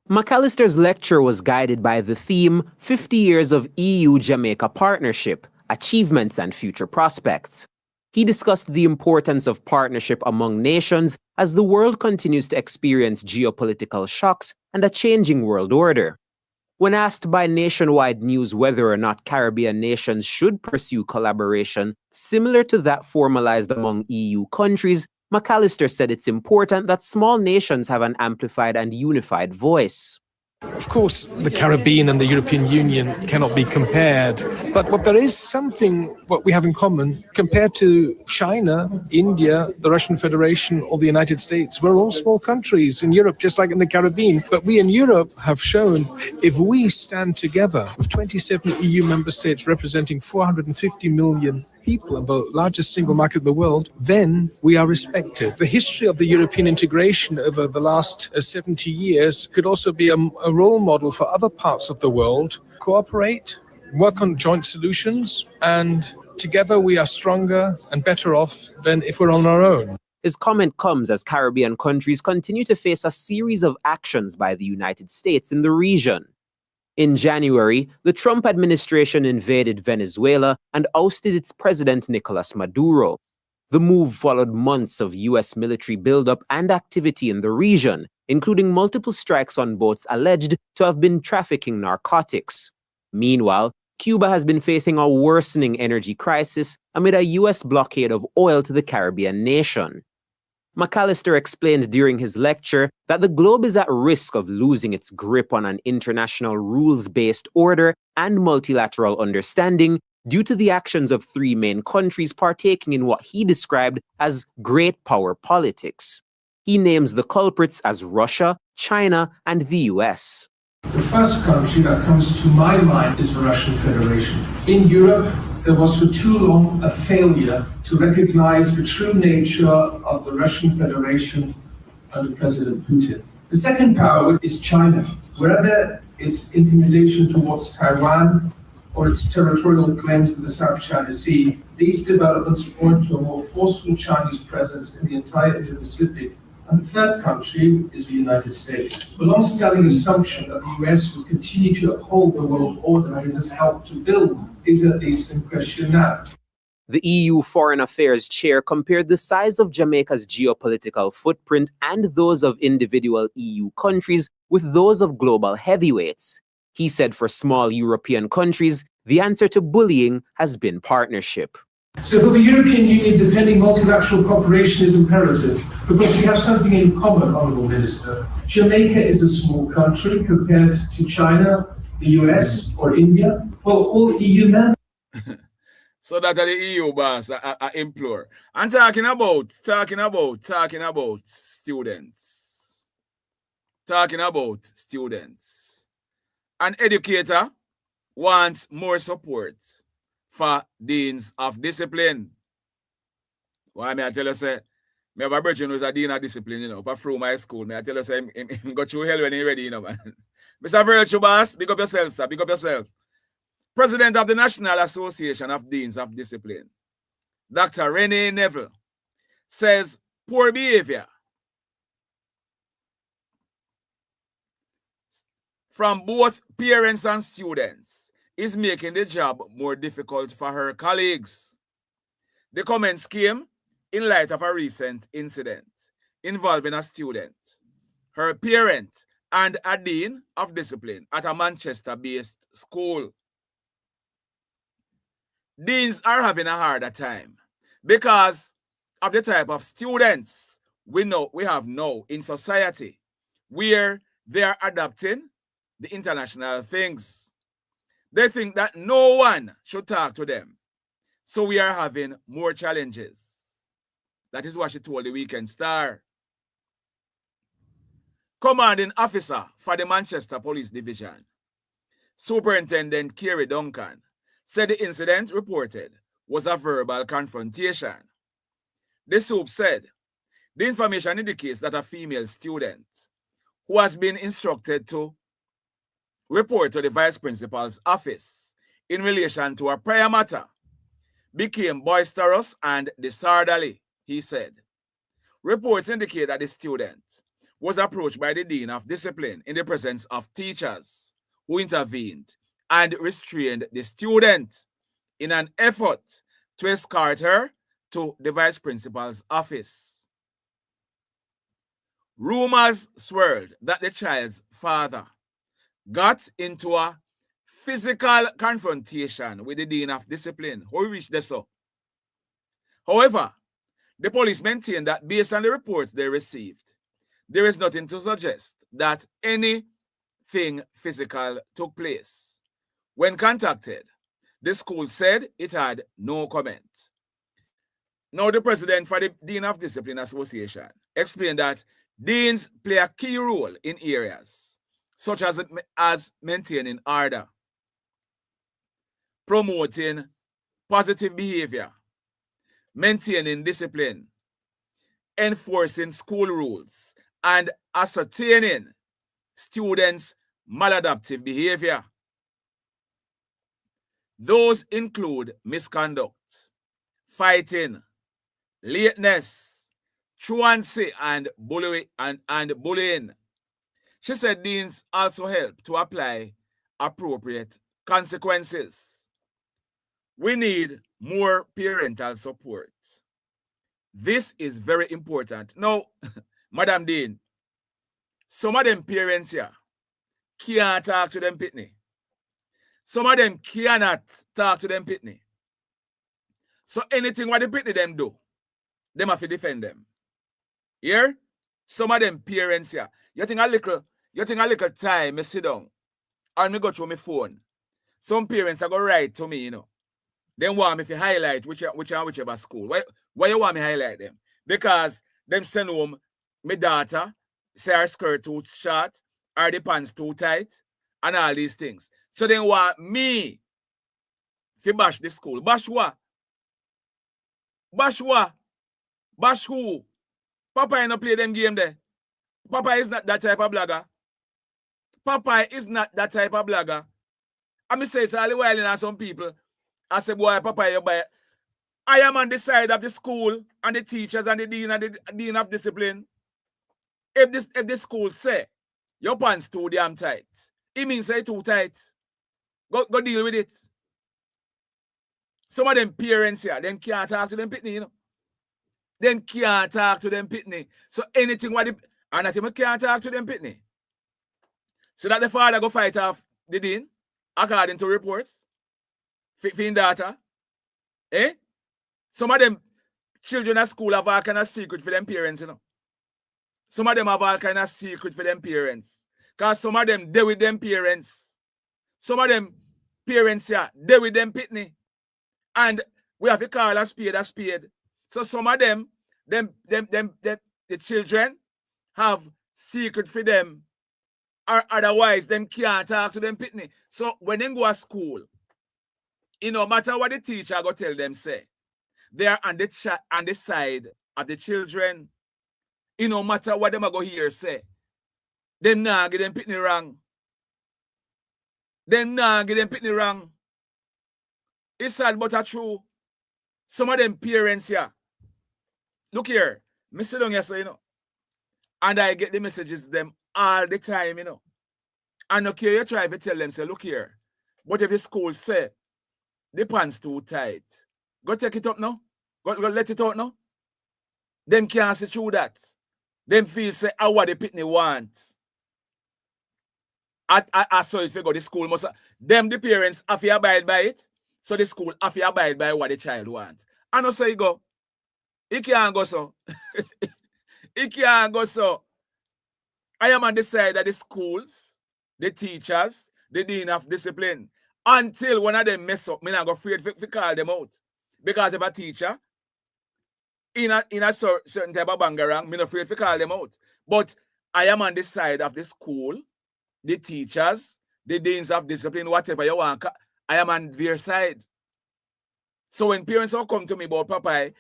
McAllister's lecture was guided by the theme 50 Years of EU-Jamaica Partnership, Achievements and Future Prospects. He discussed the importance of partnership among nations as the world continues to experience geopolitical shocks and a changing world order. When asked by Nationwide News whether or not Caribbean nations should pursue collaboration similar to that formalized among EU countries, McAllister said it's important that small nations have an amplified and unified voice. Of course, the Caribbean and the European Union cannot be compared, but there is something what we have in common compared to China, India, the Russian Federation, or the United States. We're all small countries in Europe, just like in the Caribbean. But we in Europe have shown if we stand together with 27 EU member states representing 450 million people and the largest single market in the world, then we are respected. The history of the European integration over the last 70 years could also be a role model for other parts of the world. Cooperate, work on joint solutions, and together we are stronger and better off than if we're on our own. His comment comes as Caribbean countries continue to face a series of actions by the United States in the region. In January, the Trump administration invaded Venezuela and ousted its president Nicolas Maduro. The move followed months of U.S. military buildup and activity in the region, including multiple strikes on boats alleged to have been trafficking narcotics. Meanwhile, Cuba has been facing a worsening energy crisis amid a U.S. blockade of oil to the Caribbean nation. McAllister explained during his lecture that the globe is at risk of losing its grip on an international rules-based order and multilateral understanding due to the actions of three main countries partaking in what he described as great power politics. He names the culprits as Russia, China, and the US. The first country that comes to my mind is the Russian Federation. In Europe, there was for too long a failure to recognize the true nature of the Russian Federation under President Putin. The second power is China. Wherever its intimidation towards Taiwan or its territorial claims in the South China Sea, these developments point to a more forceful Chinese presence in the entire Indo-Pacific. And the third country is the United States. The long-standing assumption that the US will continue to uphold the world order that it has helped to build is at least in question now. The EU Foreign Affairs Chair compared the size of Jamaica's geopolitical footprint and those of individual EU countries with those of global heavyweights. He said for small European countries, the answer to bullying has been partnership. So for the European Union, defending multilateral cooperation is imperative because we have something in common, Honourable Minister. Jamaica is a small country compared to China, the US, or India. Well, all EU members. So that are the EU boss, I implore. I'm talking about students. Talking about students. An educator wants more support for deans of discipline. Why may I tell you, say, me have a brother who's a dean of discipline, you know, but through my school. May I tell you, say, him got you hell when he ready, you know, man. Mr. Virtue Boss, big up yourself, sir, big up yourself. President of the National Association of Deans of Discipline, Dr. Renee Neville, says poor behavior from both parents and students is making the job more difficult for her colleagues. The comments came in light of a recent incident involving a student, her parent, and a dean of discipline at a Manchester-based school. Deans are having a harder time because of the type of students we have now in society where they are adopting the international things. They think that no one should talk to them. So we are having more challenges. That is what she told the Weekend Star. Commanding officer for the Manchester Police Division, Superintendent Kerry Duncan, said the incident reported was a verbal confrontation. The SUP said the information indicates that a female student who has been instructed to report to the vice principal's office in relation to a prior matter became boisterous and disorderly, he said. Reports indicate that the student was approached by the Dean of Discipline in the presence of teachers who intervened and restrained the student in an effort to escort her to the vice principal's office. Rumors swirled that the child's father got into a physical confrontation with the Dean of Discipline, who reached this up. However, the police maintained that based on the reports they received, there is nothing to suggest that anything physical took place. When contacted, the school said it had no comment. Now, the president for the Dean of Discipline Association explained that deans play a key role in areas such as maintaining order, promoting positive behavior, maintaining discipline, enforcing school rules, and ascertaining students' maladaptive behavior. Those include misconduct, fighting, lateness, truancy, and bullying. She said deans also help to apply appropriate consequences. We need more parental support. This is very important. Now, Madam Dean, some of them parents here can't talk to them pitney. Some of them cannot talk to them pitney. So anything what the pitney them do, them have to defend them. Here, some of them parents here, you think a little time, me sit down, and me go through my phone. Some parents are going to write to me, you know. They want me to highlight whichever school. Why you want me to highlight them? Because them send home my daughter, say her skirt too short, or the pants too tight, and all these things. So they want me to bash the school. Bash what? Bash what? Bash who? Papa ain't not play them game there. Papa is not that type of blogger. Papa is not that type of blogger. I mean, say it's all the while in some people. I say, boy, Papa, you buy. I am on the side of the school and the teachers and the dean of discipline. If the school say your pants too damn tight, it means say too tight. Go deal with it. Some of them parents here, them can't talk to them pitney, you know. Them can't talk to them pitney. So anything what and that him can't talk to them pitney. So that the father go fight off the dean, according to reports. Fin data. Eh? Some of them children at school have all kind of secret for them parents, you know. Some of them have all kind of secret for them parents. Because some of them deal with them parents. Some of them parents here, deal with them pitney. And we have to call a spade a spade. So some of them, the children have secret for them. Or otherwise, them can't talk to them pitney. So when they go to school, no matter what the teacher go tell them say, they are on the side of the children. No matter what them go hear say, them not get them pitney wrong. Them not get them pitney wrong. It's sad but it's true. Some of them parents here. Look here, me sit down here, so, you know, and I get the messages them all the time, you know. And okay, you try to tell them, say, look here, but if the school say the pants too tight, go take it up now. Go let it out now. Them can't see through that. Them feel say, how what the pitney want. I saw it figure the school must them the parents have to abide by it. So the school have to abide by what the child wants. And also you go. It can't go so. It can't go so. I am on the side of the schools, the teachers, the dean of discipline. Until one of them mess up, I'm not afraid to call them out. Because if a teacher in a certain type of bangarang, I'm not afraid to call them out. But I am on the side of the school, the teachers, the deans of discipline, whatever you want. I am on their side. So when parents all come to me about Papa,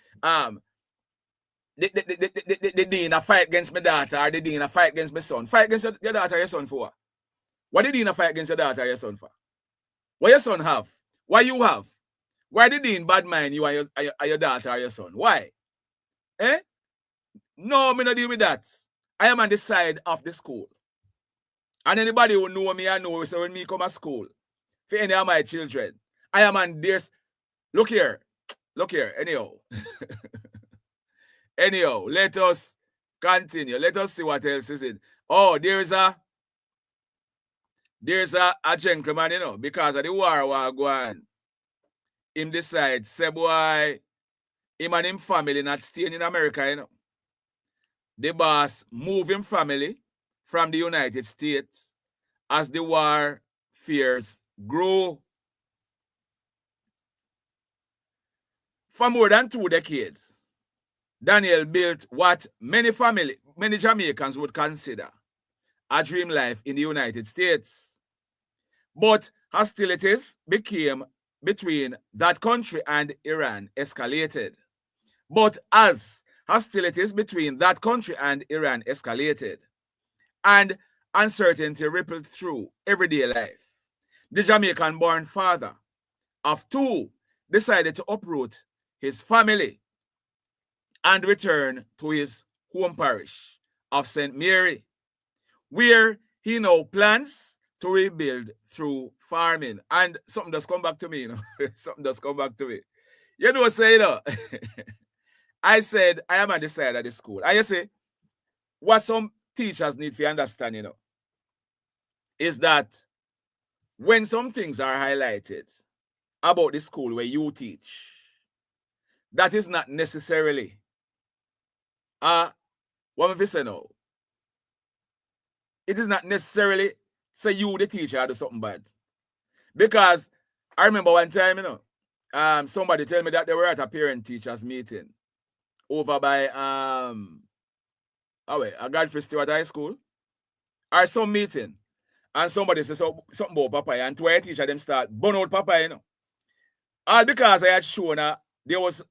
the dean a fight against my daughter, or the dean a fight against my son. Fight against your daughter or your son for? What did the dean a fight against your daughter or your son for? What your son have? Why you have? Why the dean bad mind you and your daughter or your son? Why? Eh? No, me not deal with that. I am on the side of the school. And anybody who know me, I know, so when me come to school, for any of my children, I am on this. Look here, anyhow. Anyhow, let us continue. Let us see what else is it. Oh, there's a gentleman, you know, because of the war going. Him decide, say boy, him and him family not staying in America, you know. The boss move him family from the United States as the war fears grow. For more than 2 decades, Daniel built what many Jamaicans would consider a dream life in the United States. But hostilities became between that country and Iran escalated. But as hostilities between that country and Iran escalated, and uncertainty rippled through everyday life, the Jamaican-born father of 2 decided to uproot his family and return to his home parish of St. Mary, where he now plans to rebuild through farming. And something does come back to me, you know. Something does come back to me. You know, say, you know, I said, I am on the side of the school. And you see, what some teachers need to understand, you know, is that when some things are highlighted about the school where you teach, that is not necessarily what we say now. It is not necessarily say you, the teacher, do something bad. Because I remember one time, you know, somebody tell me that they were at a parent-teachers meeting over by a Godfrey Stewart High School, or some meeting, and somebody said something about Papa, and to a teacher them start burn out Papa, you know. All because I had shown there was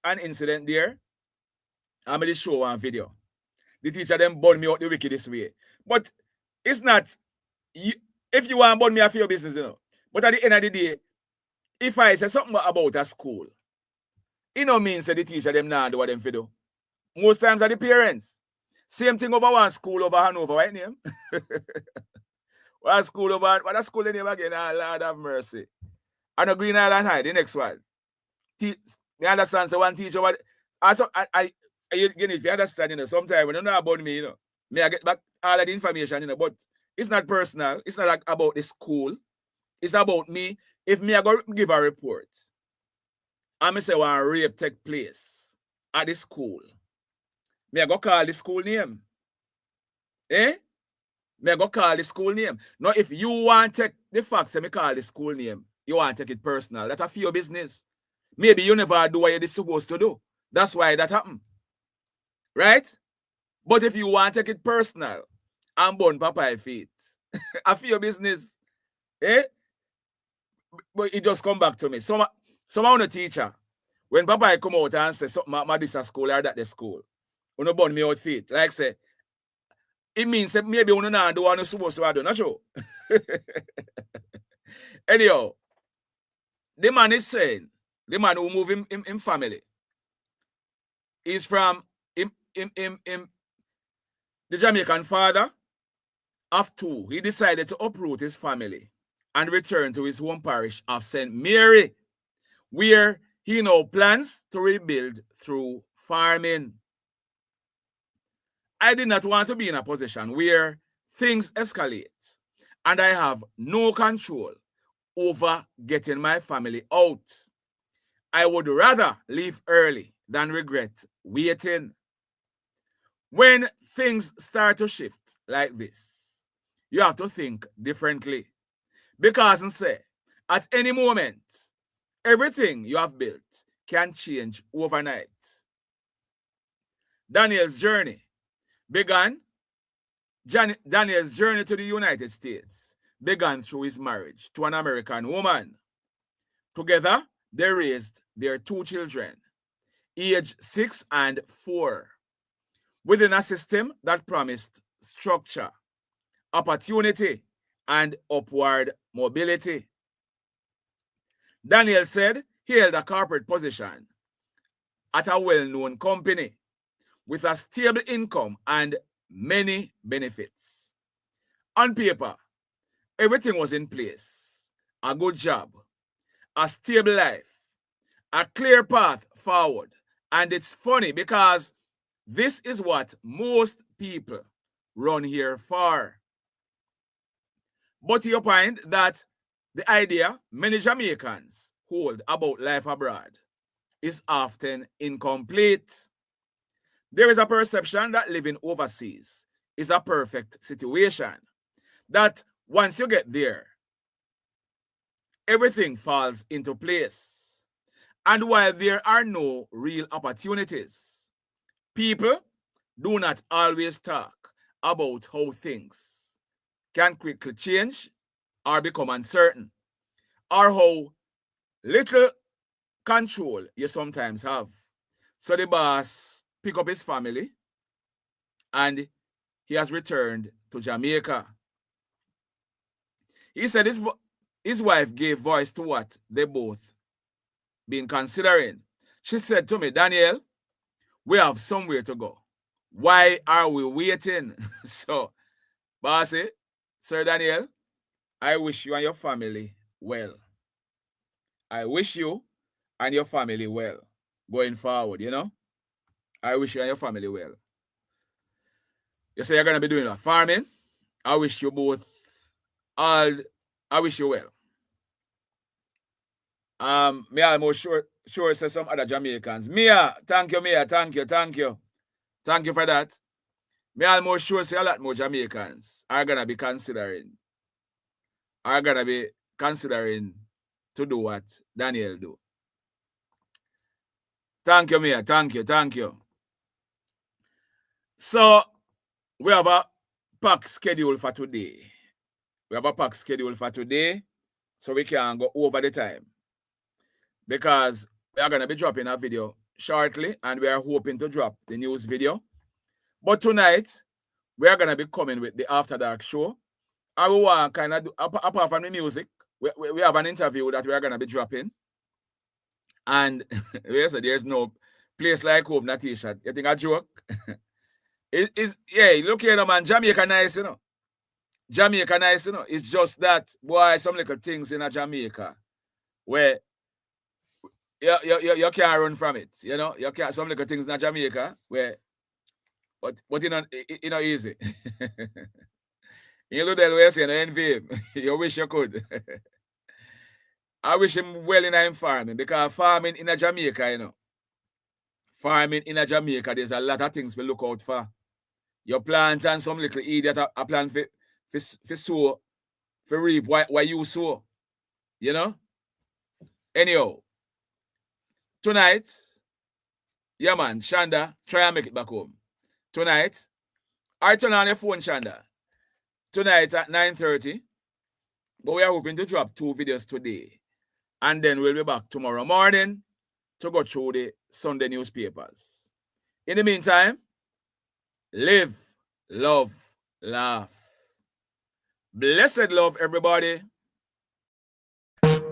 an incident there. I made show one video. The teacher them burn me out the wickedest way. But it's not, if you want to burn me out for your business, you know. But at the end of the day, if I say something about a school, it no means that the teacher them not do what them for do. Most times are the parents. Same thing over one school over Hanover, right name? One school over, what a school name again? Oh, Lord have mercy. And a Green Island High, the next one. You understand? So one teacher, you need to understand, you know, sometimes when you know about me, you know, may I get back all of the information, you know, but it's not personal. It's not like about the school. It's about me. If me I go give a report, I may say one rape take place at the school, me I go call the school name. Eh? Me I go call the school name. Now, if you want to take the facts and me call the school name, you want to take it personal. That's a your business. Maybe you never do what you're supposed to do. That's why that happened. Right? But if you want to take it personal and burn Papa feet, I feel your business. Eh? But it just come back to me. Someone a teacher, when Papa come out and say something about this school or that the school, you know, burn me out feet. Like say, it means that maybe you not do what you're supposed to do, not sure. Anyhow, the man is saying, the man who move him family is from the Jamaican father of 2. He decided to uproot his family and return to his home parish of St. Mary, where he now plans to rebuild through farming. I did not want to be in a position where things escalate and I have no control over getting my family out. I would rather leave early than regret waiting. When things start to shift like this, you have to think differently. Because say, at any moment, everything you have built can change overnight. Daniel's journey Daniel's journey to the United States began through his marriage to an American woman. Together, they raised their 2 children, aged 6 and 4, within a system that promised structure, opportunity, and upward mobility. Daniel said he held a corporate position at a well-known company with a stable income and many benefits. On paper, everything was in place. A good job, a stable life, a clear path forward. And it's funny because this is what most people run here for. But he opined that the idea many Jamaicans hold about life abroad is often incomplete. There is a perception that living overseas is a perfect situation, that once you get there, everything falls into place. And while there are no real opportunities, people do not always talk about how things can quickly change or become uncertain, or how little control you sometimes have. So the boss pick up his family and he has returned to Jamaica. He said his wife gave voice to what they both been considering. She said to me, Daniel, we have somewhere to go. Why are we waiting? So, bossy, Sir Daniel, I wish you and your family well. I wish you and your family well going forward, you know? I wish you and your family well. You say you're going to be doing a farming. I wish you both I wish you well. Me almost sure say some other Jamaicans. Mia, thank you, Mia, thank you. Thank you for that. Me almost sure say a lot more Jamaicans are going to be considering to do what Daniel do. Thank you, Mia, thank you. So, we have a packed schedule for today. So we can go over the time. Because we are going to be dropping a video shortly, and we are hoping to drop the news video. But tonight, we are going to be coming with the After Dark show. And we want kind of do, apart from the music, we have an interview that we are going to be dropping. And there's no place like home, that t-shirt. You think a joke? Yeah, look here, man. Jamaica nice, you know. It's just that, boy, some little things in a Jamaica where you can't run from it, you know. You can't, some little things in a Jamaica where, but you know easy. You know that way, you know, envy him. You wish you could. I wish him well in him farming, because farming in a Jamaica, you know. Farming in a Jamaica, there's a lot of things we look out for. You plant and some little idiot a plant for sow, for reap why you sow. You know? Anyhow, tonight, yeah man, Shanda, try and make it back home. Tonight, I turn on your phone, Shanda. Tonight at 9:30. But we are hoping to drop 2 videos today. And then we'll be back tomorrow morning to go through the Sunday newspapers. In the meantime, live, love, laugh. Blessed love, everybody.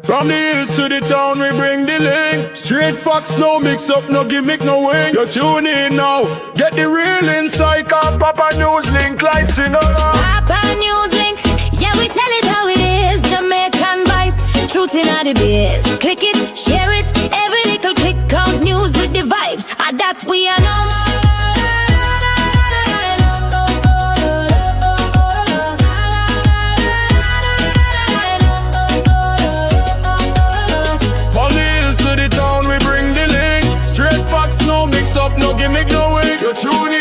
From the hills to the town, we bring the link. Straight facts, no mix up, no gimmick, no wing. You tune in now, get the real insight. Papa News Link lights in Papa News Link, yeah, we tell it how it is. Jamaican vice, truth in all the biz. Click it, share it, every little click count news with the vibes. And that we announce. No gimmick, no way. You tune